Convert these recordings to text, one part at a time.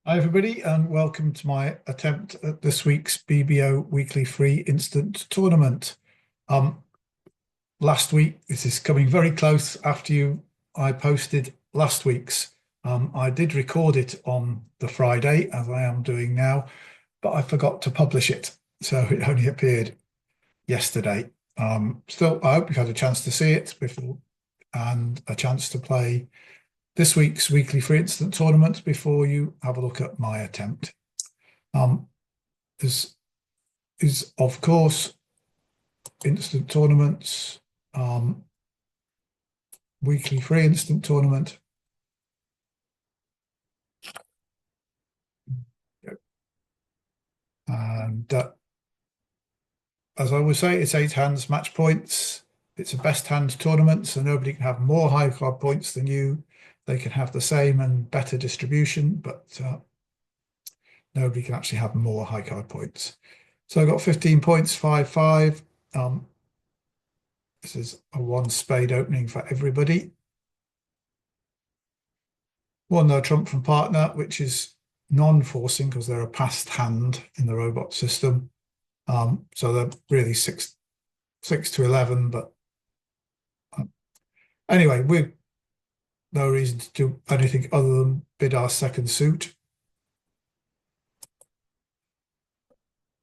Hi, everybody, and welcome to my attempt at this week's BBO Weekly Free Instant Tournament. Um, Last week, this is coming very close after I posted last week's. I did record it on the Friday, as I am doing now, but I forgot to publish it, so it only appeared yesterday. Still, I hope you've had a chance to see it before and a chance to play this week's Weekly Free Instant Tournament before you have a look at my attempt. This is, of course, instant tournaments, weekly free instant tournament. And as I always say, it's 8 hands, match points. It's a best hand tournament, so nobody can have more high card points than you. They can have the same and better distribution, but nobody can actually have more high card points. So I got 15 points, 5-5. This is a one spade opening for everybody. One no trump from partner, which is non-forcing because they're a passed hand in the robot system. So they're really 6 to 11, but anyway, we've no reason to do anything other than bid our second suit.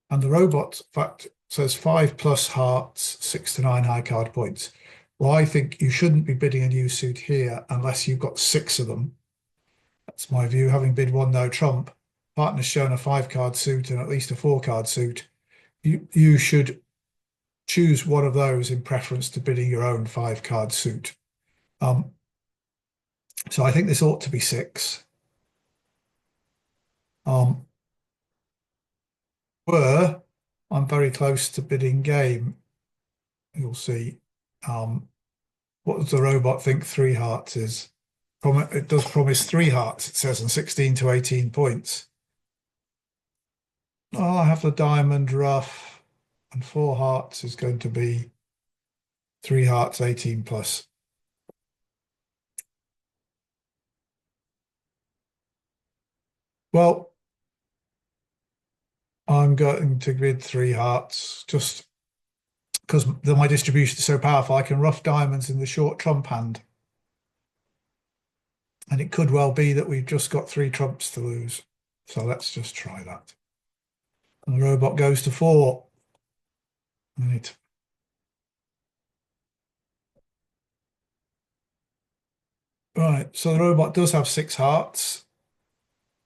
And the robot, in fact, says 5 plus hearts, 6 to 9 high card points. Well, I think you shouldn't be bidding a new suit here unless you've got 6 of them. That's my view. Having bid one no trump, partner's shown a 5 card suit and at least a 4 card suit. You should choose one of those in preference to bidding your own 5 card suit. So I think this ought to be 6. Were I'm very close to bidding game. You'll see. What does the robot think 3 hearts is? It does promise 3 hearts, it says, and 16 to 18 points. Oh, I have the diamond rough, and 4 hearts is going to be 3 hearts, 18 plus. Well, I'm going to bid 3 hearts just because my distribution is so powerful. I can rough diamonds in the short trump hand. And it could well be that we've just got 3 trumps to lose. So let's just try that. And the robot goes to 4. Right. Right, so the robot does have 6 hearts.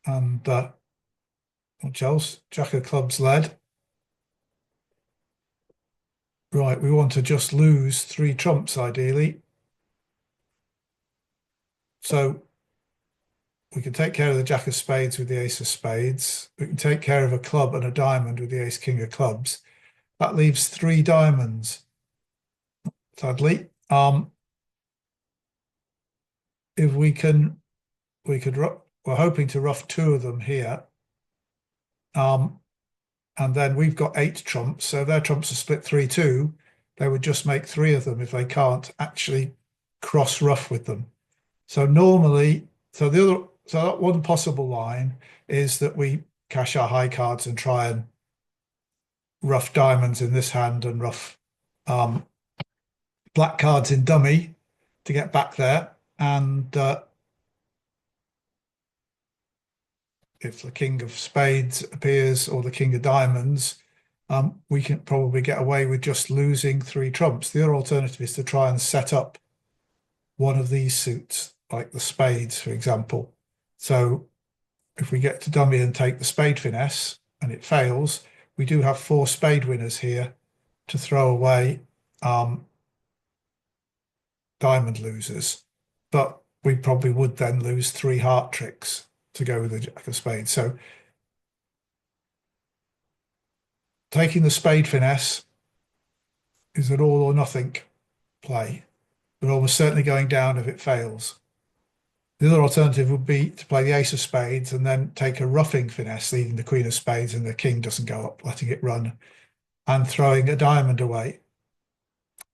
And what else? Jack of clubs led. Right, we want to just lose 3 trumps, ideally. So we can take care of the jack of spades with the ace of spades. We can take care of a club and a diamond with the ace king of clubs. That leaves 3 diamonds, sadly. If we're hoping to rough 2 of them here. And then we've got 8 trumps, so their trumps are split 3-2. They would just make 3 of them if they can't actually cross rough with them. So normally, so that one possible line is that we cash our high cards and try and rough diamonds in this hand and rough black cards in dummy to get back there. And if the king of spades appears or the king of diamonds, we can probably get away with just losing 3 trumps. The other alternative is to try and set up one of these suits, like the spades, for example. So if we get to dummy and take the spade finesse and it fails, we do have 4 spade winners here to throw away diamond losers. But we probably would then lose 3 heart tricks to go with the jack of spades. So taking the spade finesse is an all or nothing play. We're almost certainly going down if it fails. The other alternative would be to play the ace of spades and then take a roughing finesse, leaving the queen of spades and the king doesn't go up, letting it run, and throwing a diamond away.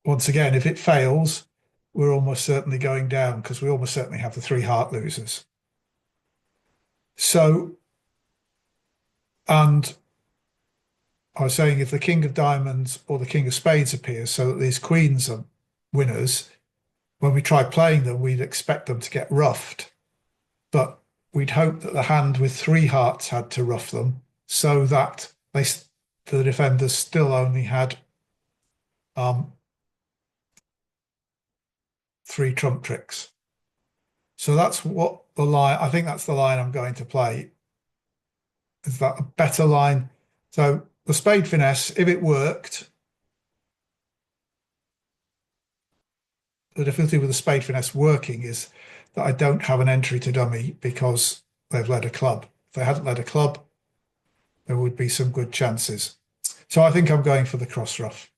Once again, if it fails, we're almost certainly going down because we almost certainly have the 3 heart losers. So And I was saying if the king of diamonds or the king of spades appears, so that these queens are winners, when we try playing them, we'd expect them to get ruffed, but we'd hope that the hand with three hearts had to ruff them so that the defenders still only had um, three trump tricks. So that's what the line, I think that's the line I'm going to play. Is that a better line? So the spade finesse, if it worked, the difficulty with the spade finesse working is that I don't have an entry to dummy because they've led a club. If they hadn't led a club, there would be some good chances. So I think I'm going for the cross ruff.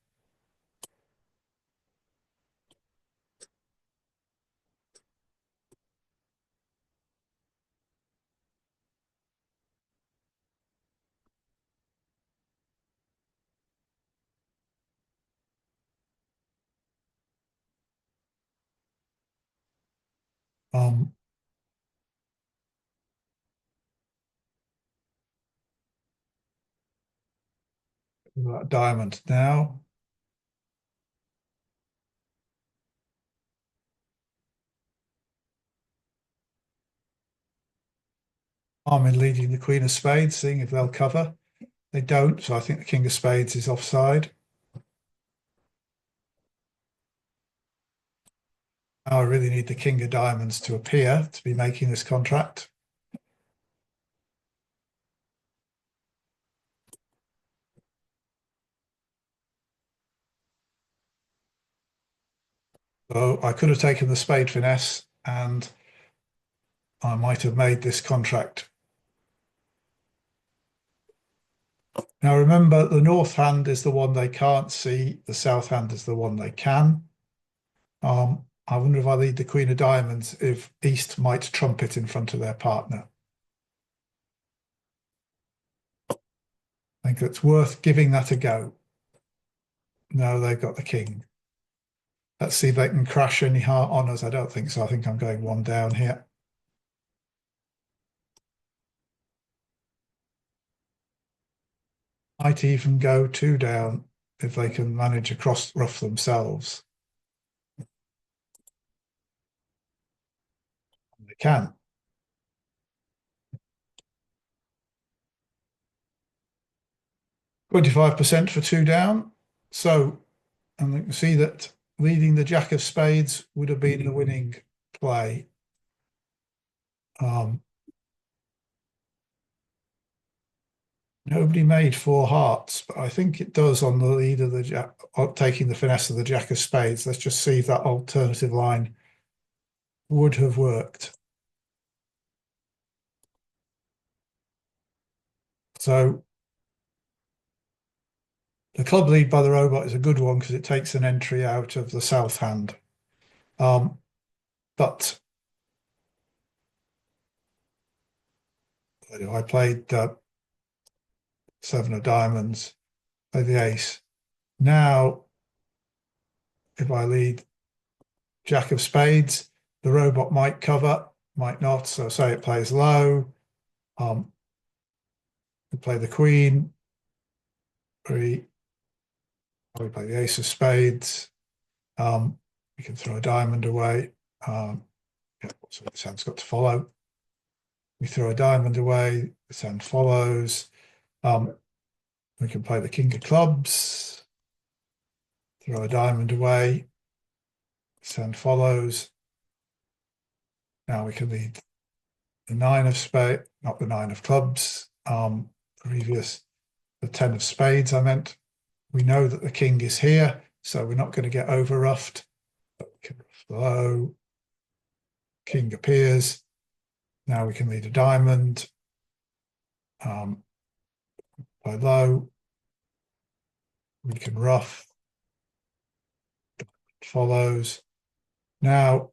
Um, Diamond now. I'm in leading the Queen of Spades, seeing if they'll cover. They don't, so I think the King of Spades is offside. Now I really need the King of Diamonds to appear to be making this contract. So I could have taken the spade finesse and I might have made this contract. Now remember, the north hand is the one they can't see, the south hand is the one they can. I wonder if I lead the Queen of Diamonds if East might trumpet in front of their partner. I think it's worth giving that a go. No, they've got the King. Let's see if they can crash any heart honours. I don't think so. I think I'm going one down here. Might even go two down if they can manage a cross ruff themselves. They can. 25% for two down. So, and you can see that leading the Jack of Spades would have been the winning play. Nobody made four hearts, but I think it does on the lead of the Jack, taking the finesse of the Jack of Spades. Let's just see if that alternative line would have worked. So the club lead by the robot is a good one because it takes an entry out of the south hand. But I played seven of diamonds, played the ace. Now, if I lead Jack of Spades, the robot might cover, might not. So say it plays low. We play the Queen. We play the Ace of Spades. We can throw a diamond away. Yeah, so this hand's got to follow. We throw a diamond away. This hand follows. We can play the King of Clubs. Throw a diamond away. This hand follows. Now we can lead the nine of spades, not the nine of clubs. Previous, the 10 of spades, I meant. We know that the king is here, so we're not going to get over ruffed. But we can ruff the low. King appears. Now we can lead a diamond. Play low. We can ruff. Follows. Now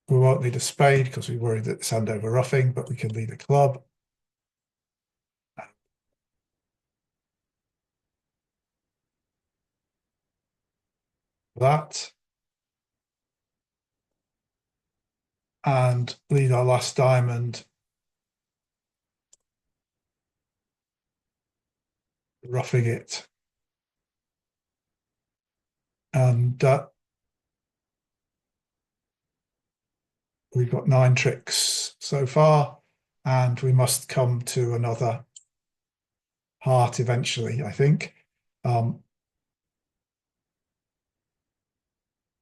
we won't lead a spade because we worried that it's hand over ruffing, but we can lead a club. That. And lead our last diamond. roughing it. And we've got 9 tricks so far, and we must come to another heart eventually, I think.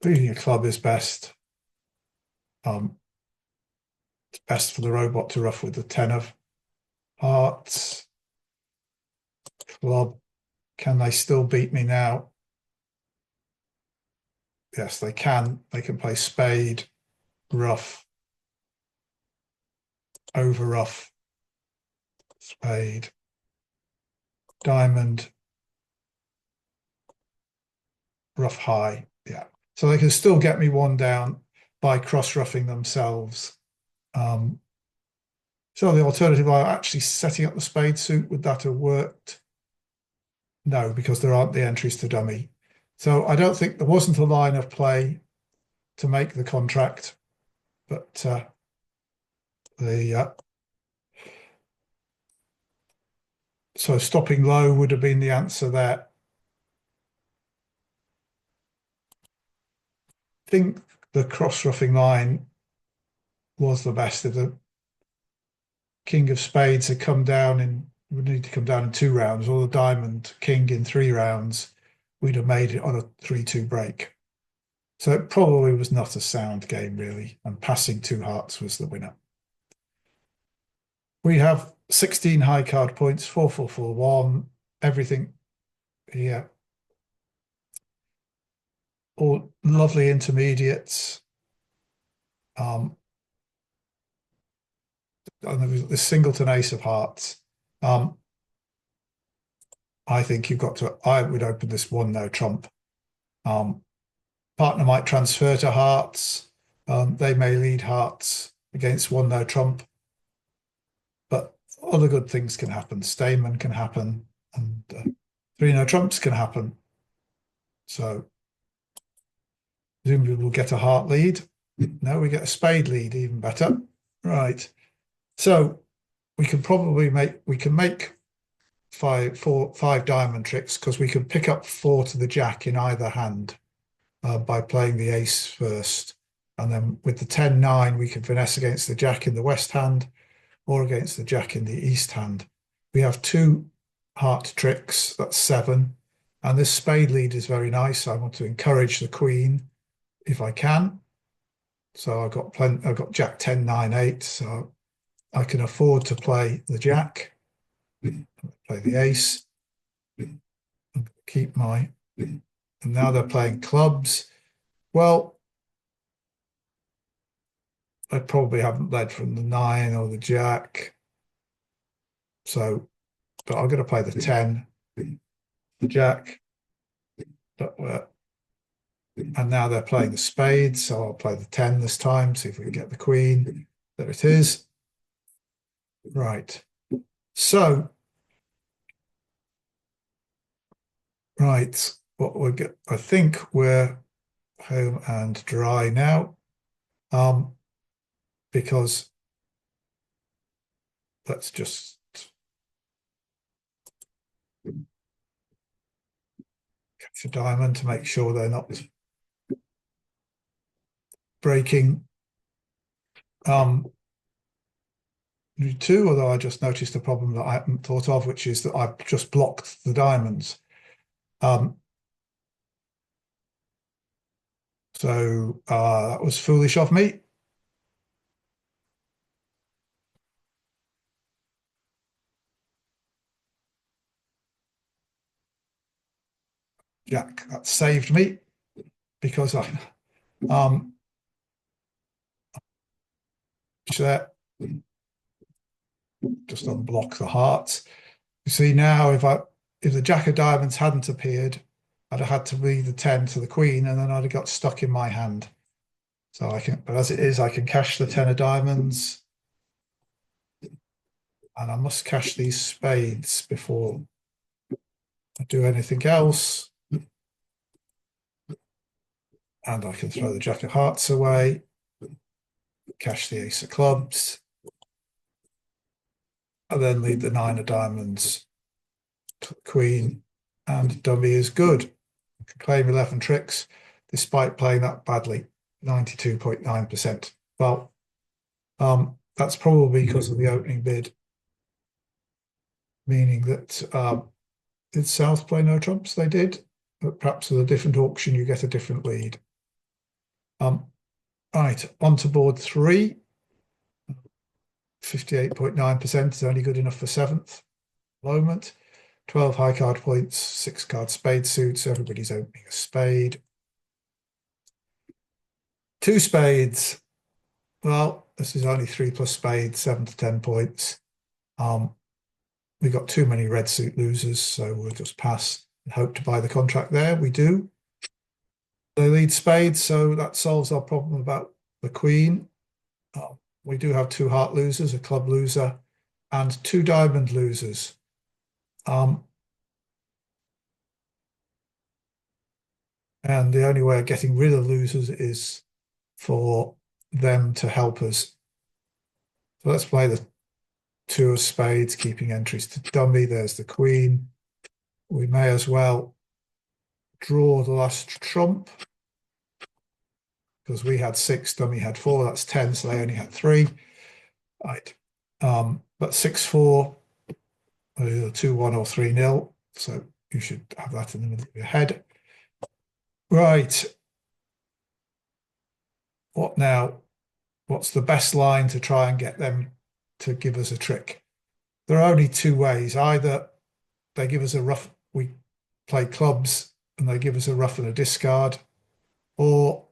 Leading a club is best. It's best for the robot to ruff with the 10 of hearts. Club. Can they still beat me now? Yes, they can. They can play spade, ruff, over ruff, spade, diamond, ruff high. Yeah. So they can still get me one down by cross-ruffing themselves. So the alternative are actually setting up the spade suit. Would that have worked? No, because there aren't the entries to dummy. So I don't think there wasn't a line of play to make the contract, but so stopping low would have been the answer there. I think the cross-ruffing line was the best. If the king of spades had come down would need to come down in 2 rounds, or the diamond king in 3 rounds, we'd have made it on a 3-2 break. So it probably was not a sound game, really, and passing 2 hearts was the winner. We have 16 high card points, 4, 4, 4, 1, everything here. All lovely intermediates. And there was the singleton ace of hearts. I think you've got to, I would open this 1 no trump. Partner might transfer to hearts. They may lead hearts against 1 no trump. But other good things can happen. Stayman can happen, and 3 no trumps can happen. So presumably we'll get a heart lead. No, we get a spade lead, even better. Right. So we can probably make 5 diamond tricks, because we can pick up 4 to the jack in either hand by playing the ace first. And then with the 10-9, we can finesse against the jack in the west hand or against the jack in the east hand. We have 2 heart tricks, that's 7. And this spade lead is very nice. I want to encourage the queen if I can. So I've got jack 10, 9, 8. So I can afford to play the jack, play the ace, keep my, and now they're playing clubs. Well, I probably haven't led from the 9 or the jack. So, but I'm going to play the 10, the jack, and now they're playing the spades. So I'll play the 10 this time, see if we can get the queen. There it is. Right. So, right, what we'll get, I think we're home and dry now. Because let's just catch a diamond to make sure they're not breaking 2, although I just noticed a problem that I hadn't thought of, which is that I've just blocked the diamonds. So that was foolish of me. Jack, that saved me, because I there, just unblock the hearts. You see now, if the jack of diamonds hadn't appeared, I'd have had to leave the 10 to the queen, and then I'd have got stuck in my hand. So I can, but as it is, I can cash the 10 of diamonds, and I must cash these spades before I do anything else. And I can throw the jack of hearts away, cash the ace of clubs, and then leave the 9 of diamonds queen, and dummy is good. You can claim 11 tricks despite playing that badly, 92.9%. Well, that's probably because of the opening bid, meaning that did South play no trumps? They did, but perhaps with a different auction, you get a different lead. Right, on to board 3. 58.9% is only good enough for 7th moment. 12 high card points, 6 card spade suits. Everybody's opening a spade. 2 spades. Well, this is only 3 plus spades, 7 to 10 points. We got too many red suit losers, so we'll just pass and hope to buy the contract there. We do. They lead spades, so that solves our problem about the queen. We do have 2 heart losers, a club loser, and 2 diamond losers. And the only way of getting rid of losers is for them to help us. So let's play the 2 of spades, keeping entries to dummy. There's the queen. We may as well draw the last trump because we had 6, dummy had 4. That's 10, so they only had 3. Right. But 6-4, either 2-1 or 3-0. So you should have that in the middle of your head. Right. What now? What's the best line to try and get them to give us a trick? There are only 2 ways. Either they give us a rough, we play clubs and they give us a rough and a discard, or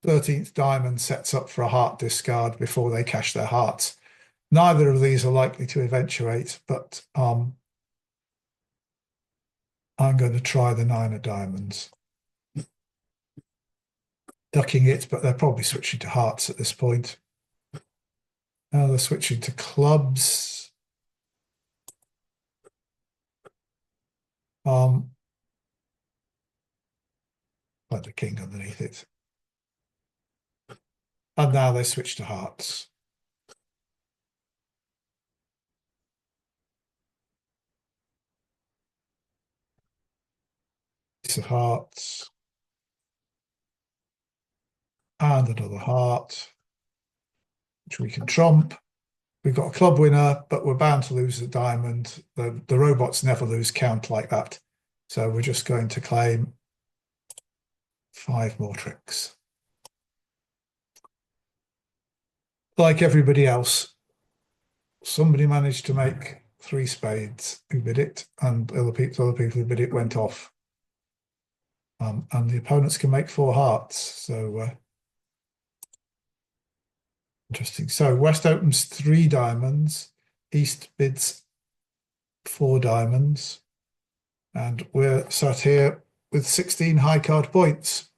13th diamond sets up for a heart discard before they cash their hearts. Neither of these are likely to eventuate, but I'm going to try the 9 of diamonds. Ducking it, but they're probably switching to hearts at this point. Now they're switching to clubs. Like the king underneath it. And now they switch to hearts. Ace of hearts. And another heart, which we can trump. We've got a club winner, but we're bound to lose the diamond. The robots never lose count like that. So we're just going to claim 5 more tricks. Like everybody else, somebody managed to make 3 spades who bid it, and other people who bid it went off. And the opponents can make 4 hearts. So interesting. So West opens 3 diamonds. East bids 4 diamonds. And we're sat here with 16 high card points.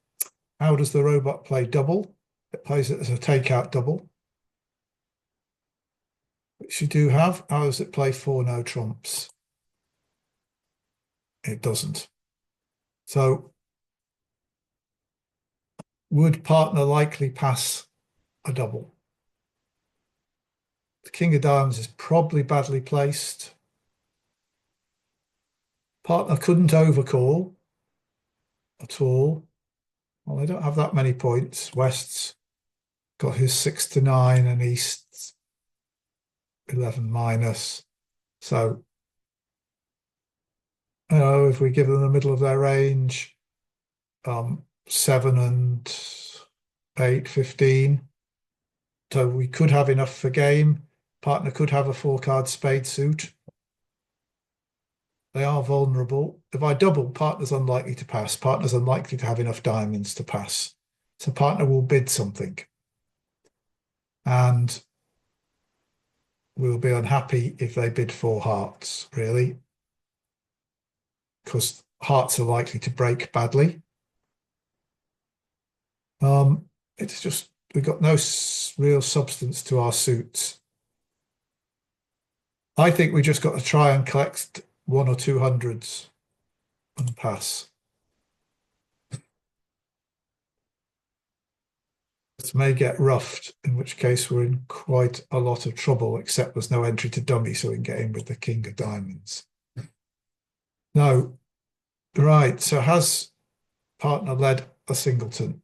How does the robot play double? It plays it as a takeout double, which you do have. How does it play 4 no trumps? It doesn't. So would partner likely pass a double? The king of diamonds is probably badly placed. Partner couldn't overcall at all. Well, they don't have that many points. West's got his 6 to 9 and East's 11 minus. So, you know, if we give them the middle of their range, 7 and 8, 15. So we could have enough for game. Partner could have a 4-card spade suit. They are vulnerable. If I double, partner's unlikely to pass. Partner's unlikely to have enough diamonds to pass. So partner will bid something. And we'll be unhappy if they bid 4 hearts, really. Because hearts are likely to break badly. It's just, we've got no real substance to our suits. I think we just got to try and collect 1 or 2 hundreds and pass. This may get roughed, in which case we're in quite a lot of trouble, except there's no entry to dummy, so we can get in with the king of diamonds. No, right. So has partner led a singleton,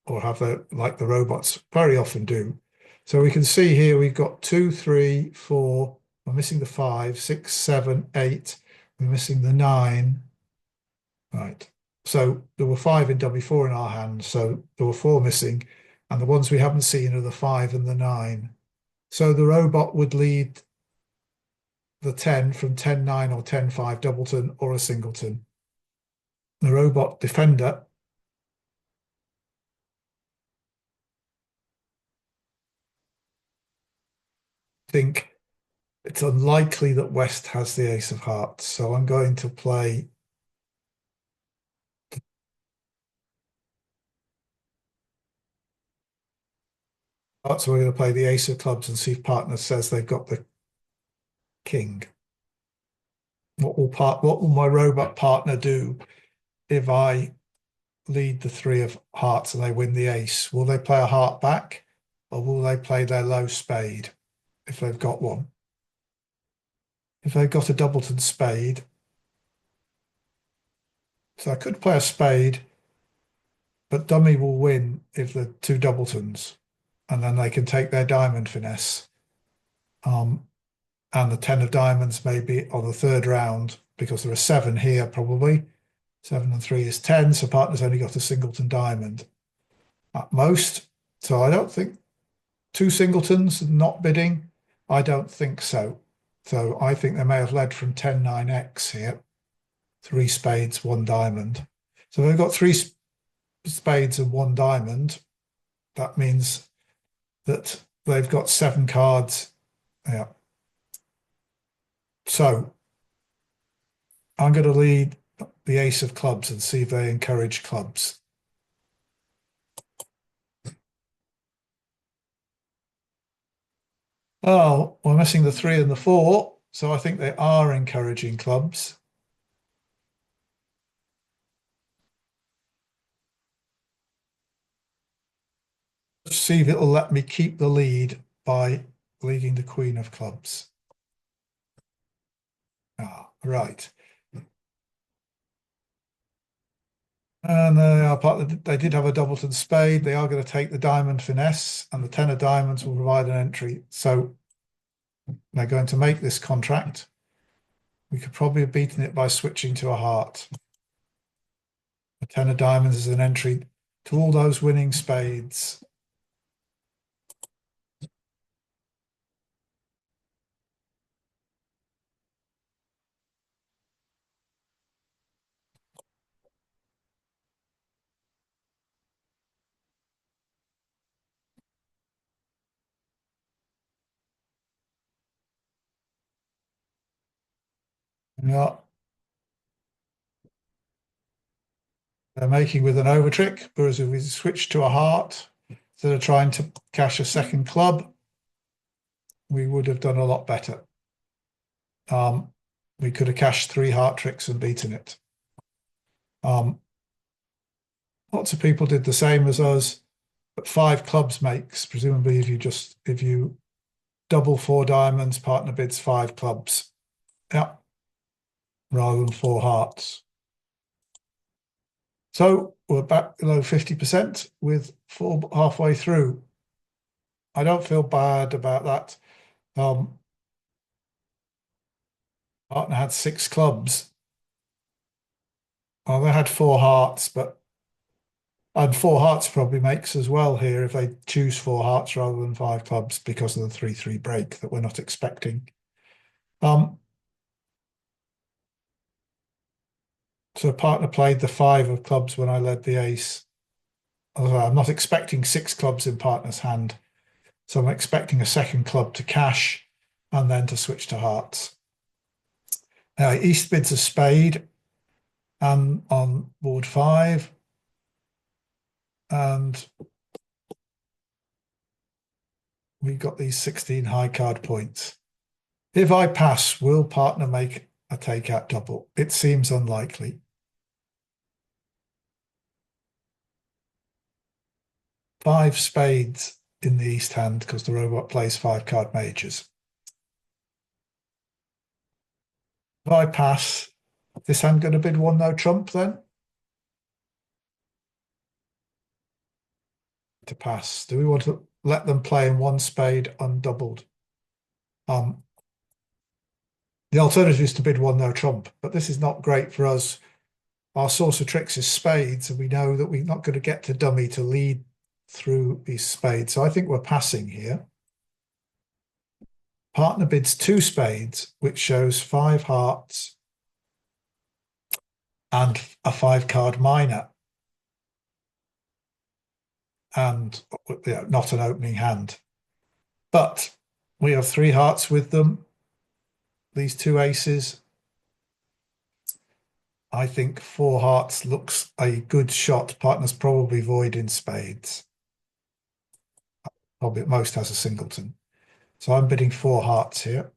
or have they, like the robots very often do? So we can see here we've got 2, 3, 4. We're missing the 5, 6, 7, 8. We're missing the 9. Right. So there were 5 in W4 in our hand, so there were 4 missing, and the ones we haven't seen are the 5 and the 9. So the robot would lead the 10 from 10-9 or 10-5 doubleton or a singleton. The robot defender think it's unlikely that West has the ace of hearts, so I'm going to play so we're going to play the ace of clubs and see if partner says they've got the king. What will my robot partner do if I lead the 3 of hearts and they win the ace? Will they play a heart back, or will they play their low spade if they've got one? If they've got a doubleton spade, so I could play a spade, but dummy will win if the 2 doubletons, and then they can take their diamond finesse. And the 10 of diamonds may be on the 3rd round, because there are 7 here probably. 7 and 3 is 10, so partner's only got a singleton diamond at most. So I don't think 2 singletons not bidding. I don't think so. So I think they may have led from 10-9x here. 3 spades, 1 diamond. So they've got 3 spades and 1 diamond. That means that they've got 7 cards. Yeah. So I'm going to lead the ace of clubs and see if they encourage clubs. Oh, we're missing the 3 and the 4, so I think they are encouraging clubs. Let's see if it'll let me keep the lead by leading the queen of clubs. Ah, right. And they did have a doubleton spade. They are going to take the diamond finesse, and the 10 of diamonds will provide an entry. So they're going to make this contract. We could probably have beaten it by switching to a heart. The 10 of diamonds is an entry to all those winning spades. Yeah, they're making with an over trick, whereas if we switch to a heart, instead of trying to cash a second club, we would have done a lot better. We could have cashed 3 heart tricks and beaten it. Lots of people did the same as us, but 5 clubs makes, presumably if you double 4 diamonds, partner bids 5 clubs. Yeah. Rather than 4 hearts. So we're back below 50% with 4 halfway through. I don't feel bad about that. Partner had 6 clubs. Oh, they had 4 hearts, and 4 hearts probably makes as well here if they choose 4 hearts rather than 5 clubs because of the 3-3 break that we're not expecting. So partner played the 5 of clubs when I led the ace. I'm not expecting 6 clubs in partner's hand. So I'm expecting a second club to cash and then to switch to hearts. Now, East bids a spade and on board 5. And we've got these 16 high card points. If I pass, will partner make a take-out double? It seems unlikely. 5 spades in the east hand because the robot plays 5-card majors. If I pass, this hand going to bid 1 no trump then? To pass. Do we want to let them play in 1 spade undoubled? The alternative is to bid 1 no trump, but this is not great for us. Our source of tricks is spades, and we know that we're not going to get to dummy to lead through these spades. So I think we're passing here. Partner bids 2 spades, which shows 5 hearts and a 5-card minor. And not an opening hand. But we have 3 hearts with them. These 2 aces. I think 4 hearts looks a good shot. Partner's probably void in spades. Probably at most has a singleton. So I'm bidding 4 hearts here.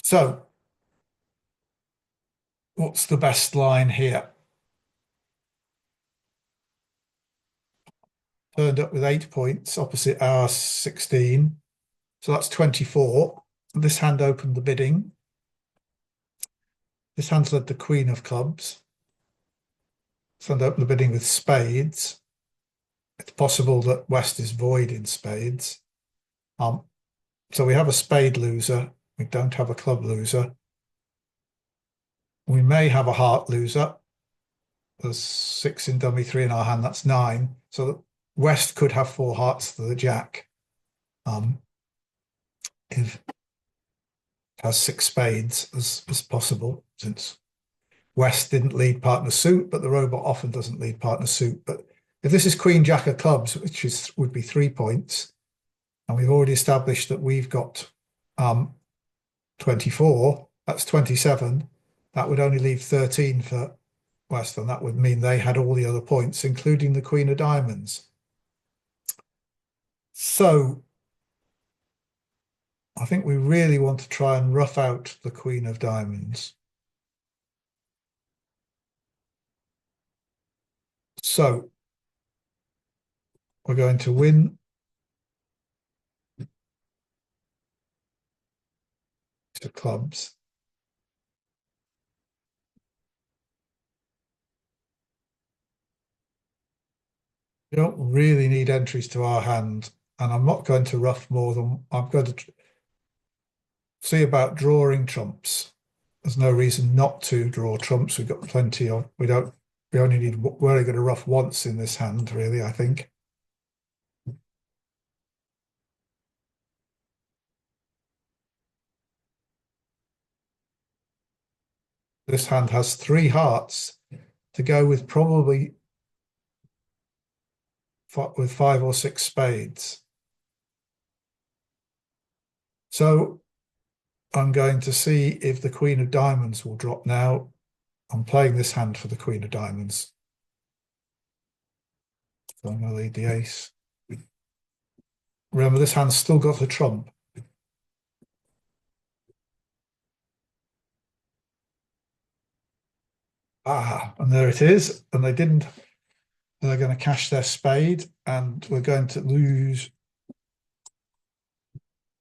So what's the best line here? Turned up with 8 points opposite our 16. So that's 24. This hand opened the bidding. This hand's led the queen of clubs. This hand opened the bidding with spades. It's possible that West is void in spades. So we have a spade loser. We don't have a club loser. We may have a heart loser. There's 6 in dummy, 3 in our hand. That's 9. So West could have 4 hearts to the jack. If it has 6 spades as possible, since West didn't lead partner suit, but the robot often doesn't lead partner suit. But if this is Queen Jack of clubs, which would be 3 points, and we've already established that we've got 24, that's 27. That would only leave 13 for West, and that would mean they had all the other points, including the Queen of Diamonds. So I think we really want to try and rough out the Queen of Diamonds. So we're going to win to clubs. We don't really need entries to our hand, and I'm not going to rough more than I'm going to see about drawing trumps. There's no reason not to draw trumps. We've got plenty of. We only need. We're only going to rough once in this hand, really. I think. This hand has 3 hearts to go with, probably with 5 or 6 spades. So I'm going to see if the Queen of Diamonds will drop now. I'm playing this hand for the Queen of Diamonds. So I'm going to lead the ace. Remember, this hand's still got a trump. And there it is. And they didn't. They're going to cash their spade, and we're going to lose.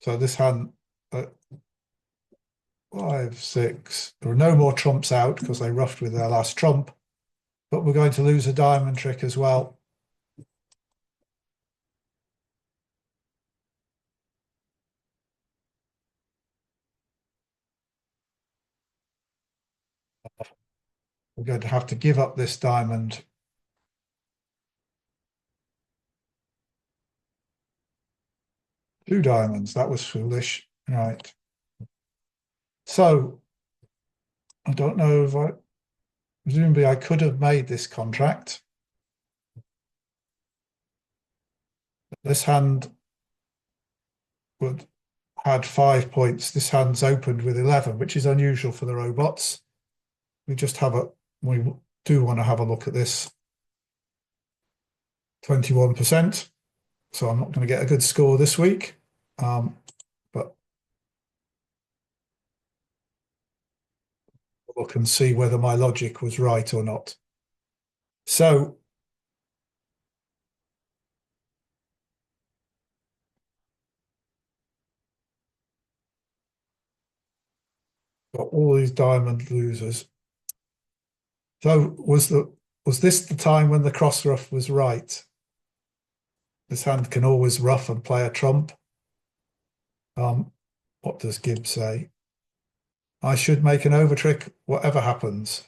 So this hand, 5, 6. There are no more trumps out because they roughed with their last trump. But we're going to lose a diamond trick as well. We're going to have to give up this diamond. Two diamonds. That was foolish. Right. So I don't know if presumably I could have made this contract. This hand had 5 points. This hand's opened with 11, which is unusual for the robots. We do want to have a look at this. 21%. So I'm not going to get a good score this week. But look and see whether my logic was right or not. So got all these diamond losers. So was this the time when the cross ruff was right? This hand can always ruff and play a trump. What does Gibbs say? I should make an overtrick whatever happens.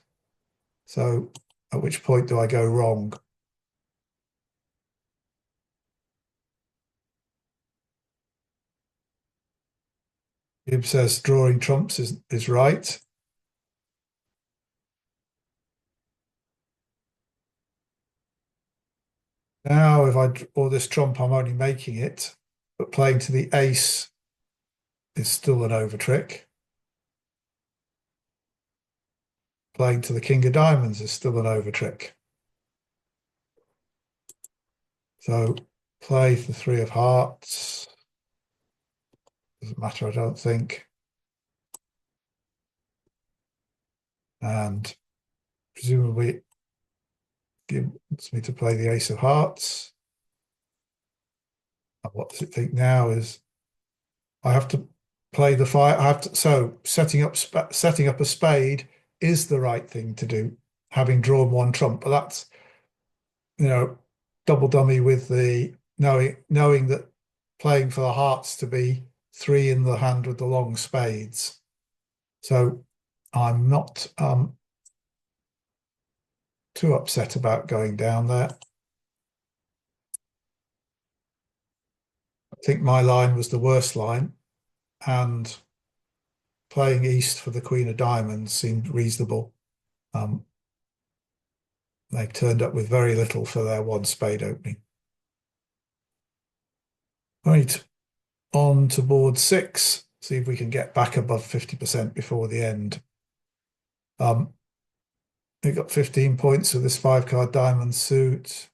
So at which point do I go wrong? Gibbs says drawing trumps is right. Now, if I draw this trump, I'm only making it, but playing to the ace is still an overtrick. Playing to the king of diamonds is still an overtrick. So play the three of hearts. Doesn't matter, I don't think. And presumably wants me to play the ace of hearts. And what does it think now is I have to play the fire. I have to, so setting up a spade is the right thing to do, having drawn one trump. But that's, double dummy with the knowing that playing for the hearts to be three in the hand with the long spades. So I'm not too upset about going down there. I think my line was the worst line, and playing east for the queen of diamonds seemed reasonable. They turned up with very little for their one spade opening. Right, on to board 6. See if we can get back above 50% before the end. We got 15 points with this 5-card diamond suit.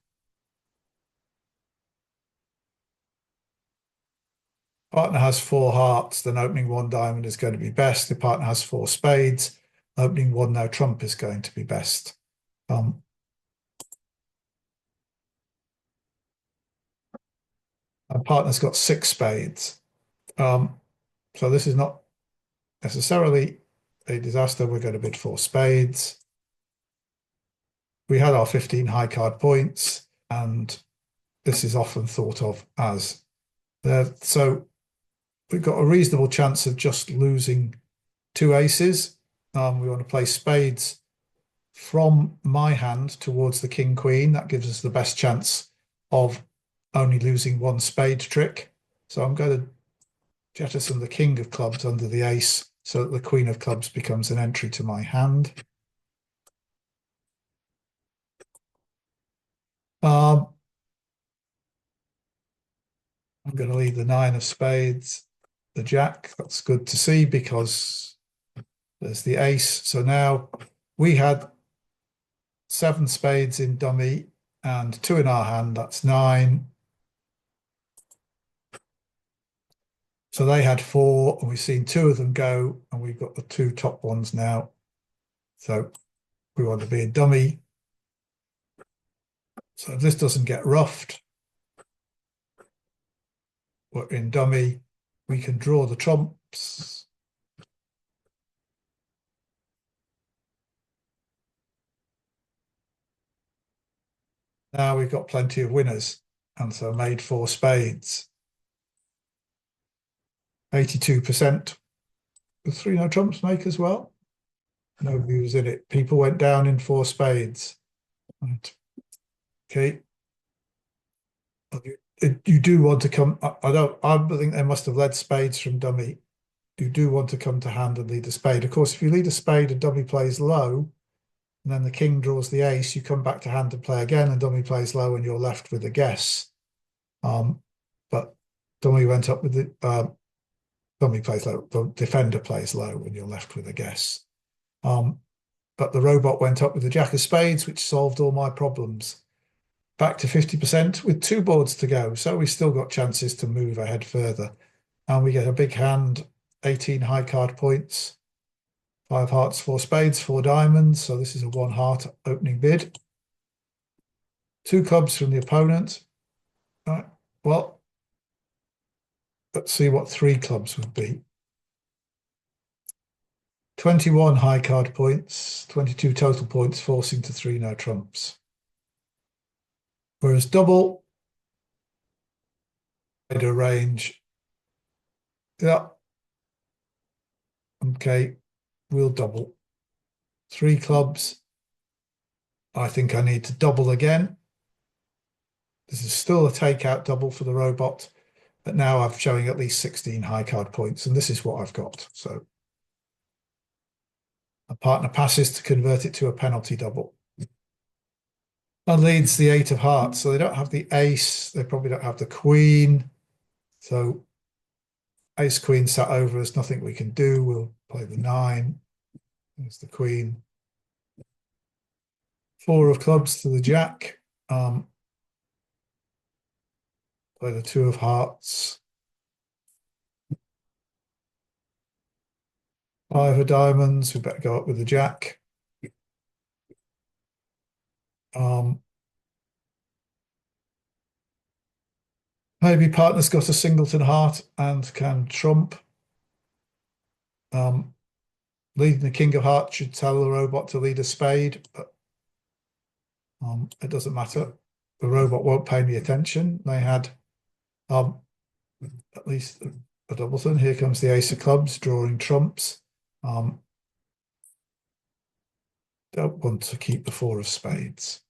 Partner has 4 hearts, then opening 1 diamond is going to be best. If partner has 4 spades, opening 1 no trump is going to be best. My partner's got 6 spades. So this is not necessarily a disaster. We're going to bid 4 spades. We had our 15 high card points, and this is often thought of as so we've got a reasonable chance of just losing 2 aces. We want to play spades from my hand towards the king queen. That gives us the best chance of only losing 1 spade trick. So I'm going to jettison the king of clubs under the ace so that the queen of clubs becomes an entry to my hand. I'm going to leave the 9 of spades, the jack. That's good to see because there's the ace. So now we had 7 spades in dummy and 2 in our hand. That's 9. So they had 4, and we've seen 2 of them go, and we've got the 2 top ones now. So we want to be a dummy. So if this doesn't get roughed, we're in dummy. We can draw the trumps. Now we've got plenty of winners, and so made 4 spades. 82% with 3 no trumps make as well. Nobody was in it. People went down in 4 spades. Right. Okay. You do want to come. I think they must have led spades from dummy. You do want to come to hand and lead a spade. Of course, if you lead a spade and dummy plays low, and then the king draws the ace, you come back to hand and play again, and dummy plays low, and you're left with a guess. But dummy went up with the dummy plays low. The defender plays low, and you're left with a guess. But the robot went up with the jack of spades, which solved all my problems. Back to 50% with 2 boards to go. So we've still got chances to move ahead further. And we get a big hand, 18 high card points. 5 hearts, 4 spades, 4 diamonds. So this is a 1 heart opening bid. 2 clubs from the opponent. Right. Well, let's see what 3 clubs would be. 21 high card points, 22 total points, forcing to 3 no trumps. Whereas double, wider range. Yeah. Okay, we'll double. 3 clubs. I think I need to double again. This is still a takeout double for the robot, but now I'm showing at least 16 high card points, and this is what I've got. So a partner passes to convert it to a penalty double. And leads the 8 of hearts. So they don't have the ace. They probably don't have the queen. So ace queen sat over us. Nothing we can do. We'll play the 9. There's the queen. 4 of clubs to the jack. Play the 2 of hearts. 5 of diamonds. We better go up with the jack. Maybe partner's got a singleton heart and can trump. Leading the king of hearts should tell the robot to lead a spade, but it doesn't matter. The robot won't pay any attention. They had at least a doubleton. Here comes the ace of clubs, drawing trumps. Don't want to keep the 4 of spades.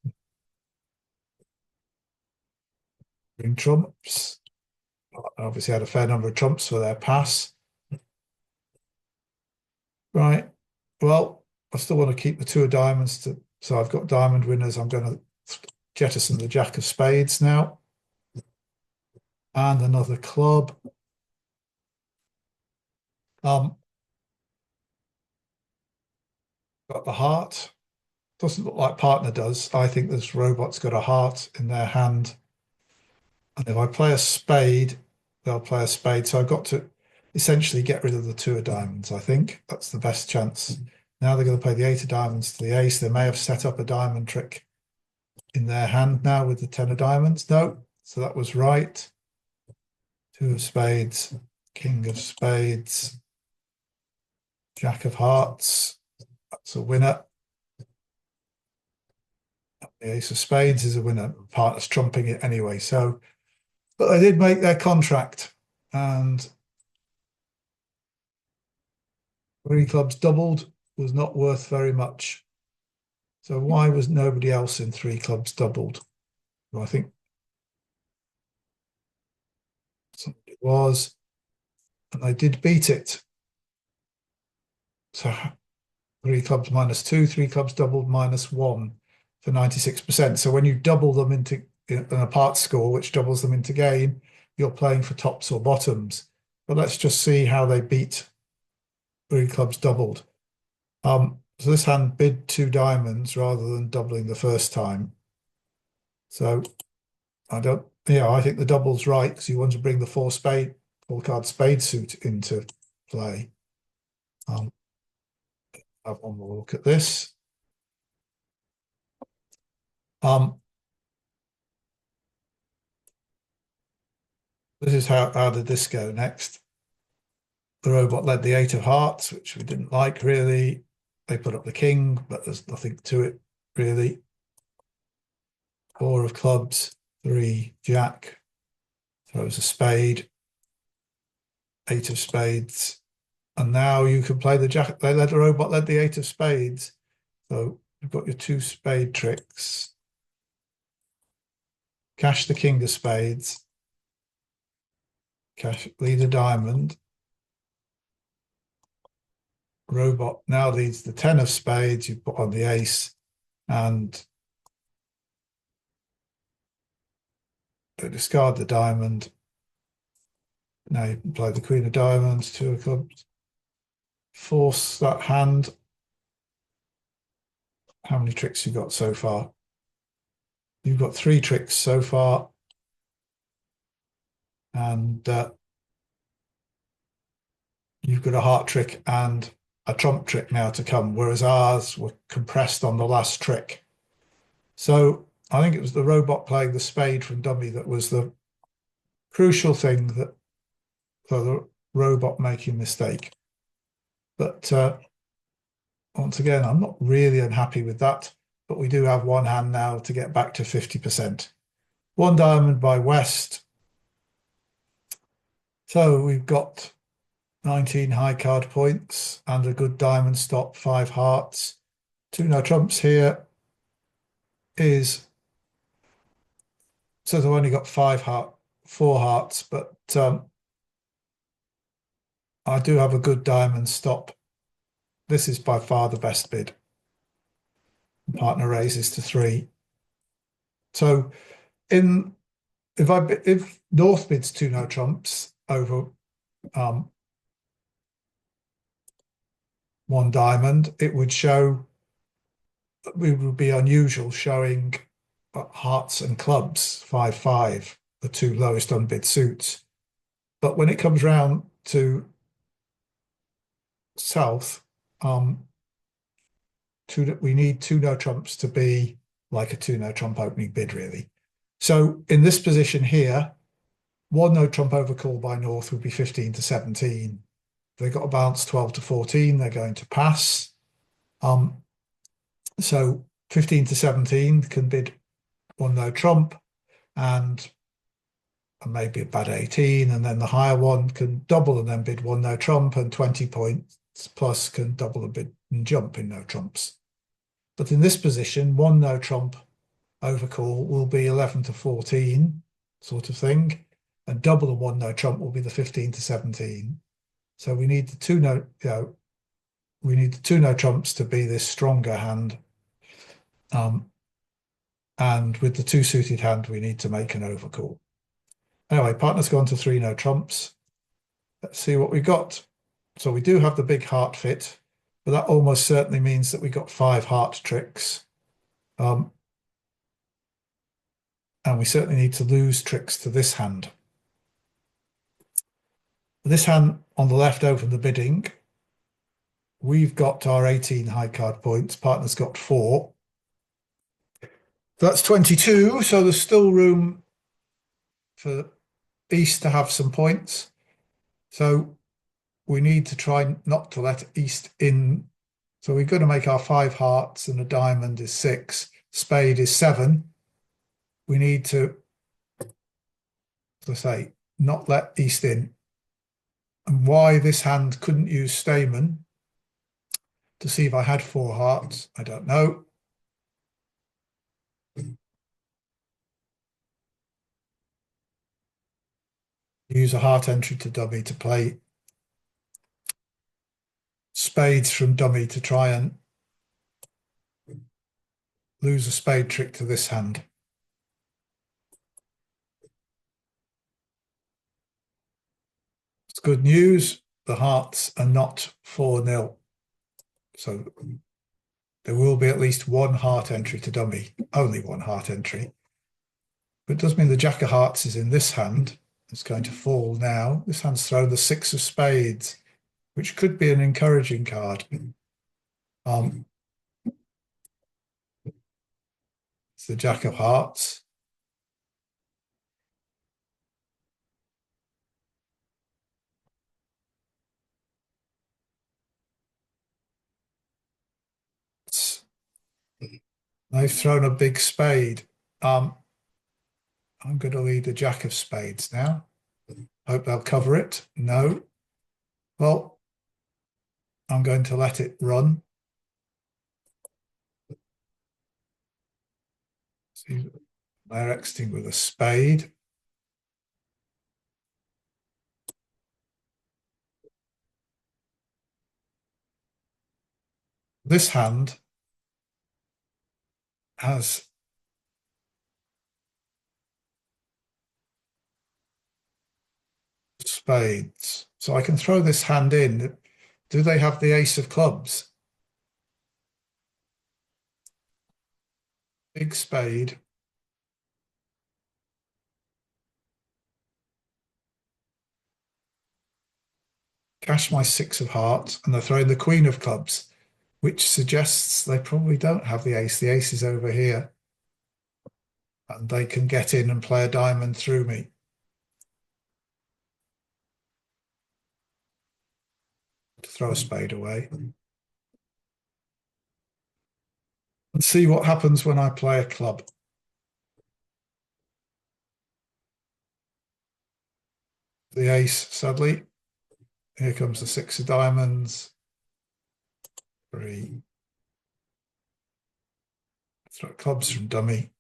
Bring trumps. Obviously had a fair number of trumps for their pass. Right. Well, I still want to keep the 2 of diamonds. So I've got diamond winners. I'm going to jettison the jack of spades now. And another club. Got the heart. Doesn't look like partner does. I think this robot's got a heart in their hand. And if I play a spade, they'll play a spade. So I've got to essentially get rid of the 2 of diamonds, I think. That's the best chance. Now they're going to play the 8 of diamonds to the ace. They may have set up a diamond trick in their hand now with the 10 of diamonds. No, so that was right. 2 of spades, king of spades, jack of hearts. That's a winner. The ace of spades is a winner. Partner's trumping it anyway. So, but they did make their contract, and 3 clubs doubled was not worth very much. So why was nobody else in 3 clubs doubled? Well, I think somebody was, and they did beat it. So 3 clubs minus 2, 3 clubs doubled minus 1 for 96%. So when you double them into an apart score, which doubles them into game, you're playing for tops or bottoms. But let's just see how they beat 3 clubs doubled. So this hand bid 2 diamonds rather than doubling the first time. So I think the double's right because you want to bring the 4 card spade suit into play. Have one more look at this. This is how did this go next? The robot led the 8 of hearts, which we didn't like really. They put up the king, but there's nothing to it really. 4 of clubs, 3 jack, throws a spade, 8 of spades, and now you can play the jack. The robot led the 8 of spades, so you've got your 2 spade tricks. Cash the king of spades, cash lead a diamond. Robot now leads the 10 of spades. You put on the ace, and they discard the diamond. Now you can play the queen of diamonds, 2 of clubs. Force that hand. How many tricks you got so far? You've got 3 tricks so far. And you've got a heart trick and a trump trick now to come, whereas ours were compressed on the last trick. So I think it was the robot playing the spade from dummy that was the crucial thing that for the robot making mistake. But once again, I'm not really unhappy with that, but we do have one hand now to get back to 50%. One diamond by West. So we've got 19 high card points and a good diamond stop, 5 hearts. 2 no trumps here is, so they've only got 4 hearts, but I do have a good diamond stop. This is by far the best bid. Partner raises to 3. So if North bids 2 no trumps over 1 diamond, it would show, it would be unusual showing hearts and clubs 5-5, the 2 lowest unbid suits. But when it comes round to South, we need 2 no trumps to be like a 2 no trump opening bid, really. So in this position here, 1 no trump overcall by North would be 15-17. They've got a balance 12-14. They're going to pass. So 15-17 can bid 1 no trump, and maybe a bad 18, and then the higher one can double and then bid 1 no trump, and 20 points plus can double a bid and jump in no trumps. But in this position, 1 no trump overcall will be 11-14 sort of thing, and double a 1 no trump will be the 15-17. So we need the 2 no, we need the 2 no trumps to be this stronger hand. And with the 2 suited hand, we need to make an overcall. Anyway, partner's gone to 3 no trumps. Let's see what we got. So we do have the big heart fit, but that almost certainly means that we got 5 heart tricks. And we certainly need to lose tricks to this hand. This hand on the left over the bidding, we've got our 18 high card points. Partner's got 4. That's 22. So there's still room for East to have some points. So we need to try not to let East in. So we've got to make our 5 hearts, and a diamond is 6. Spade is 7. We need to, as I say, not let East in. And why this hand couldn't use Stayman to see if I had 4 hearts, I don't know. Use a heart entry to dummy to play spades from dummy to try and lose a spade trick to this hand. It's good news. The hearts are not 4-0. So there will be at least 1 heart entry to dummy, only 1 heart entry. But it does mean the Jack of Hearts is in this hand. It's going to fall now. This hand's thrown the 6 of spades, which could be an encouraging card. It's the Jack of Hearts. They've thrown a big spade. I'm going to lead the Jack of Spades now. Hope they'll cover it. No. Well, I'm going to let it run. See, they're exiting with a spade. This hand has spades. So I can throw this hand in. Do they have the ace of clubs? Big spade. cash my 6 of hearts, and they're throwing the Queen of clubs, which suggests they probably don't have the ace. The ace is over here, and they can get in and play a diamond through me. To throw a spade away. And see what happens when I play a club. The ace, sadly. Here comes the 6 of diamonds. 3. Throw clubs from dummy.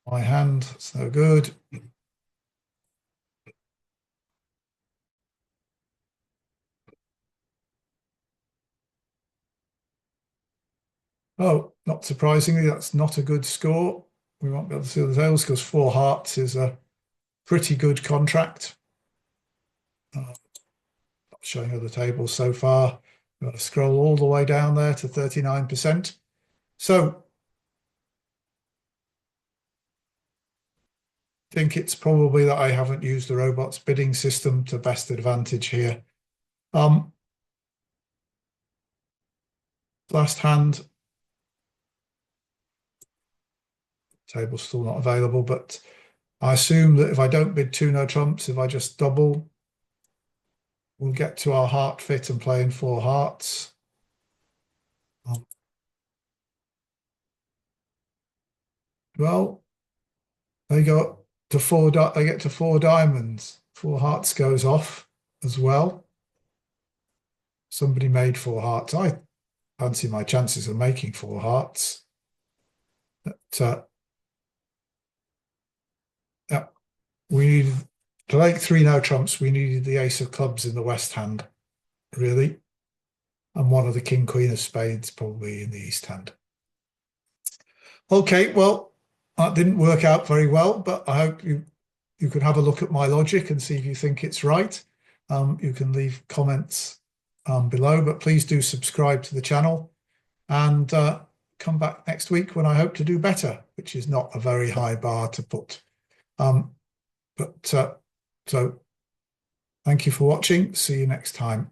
My hand, it's no good. Oh, not surprisingly, that's not a good score. We won't be able to see the tails because 4 hearts is a pretty good contract. Not showing other tables so far. We've got to scroll all the way down there to 39%. So I think it's probably that I haven't used the robot's bidding system to best advantage here. Last hand. Table's still not available, but I assume that if I don't bid 2 no trumps, if I just double, we'll get to our heart fit and play in 4 hearts. Well, they go to 4. They get to 4 diamonds. 4 hearts goes off as well. Somebody made 4 hearts. I fancy my chances of making 4 hearts. But, yeah, we needed to make 3 no trumps. We needed the ace of clubs in the west hand, really, and one of the king queen of spades probably in the east hand. Okay, well, that didn't work out very well, but I hope you could have a look at my logic and see if you think it's right. You can leave comments below, but please do subscribe to the channel and come back next week when I hope to do better, which is not a very high bar to put. So thank you for watching. See you next time.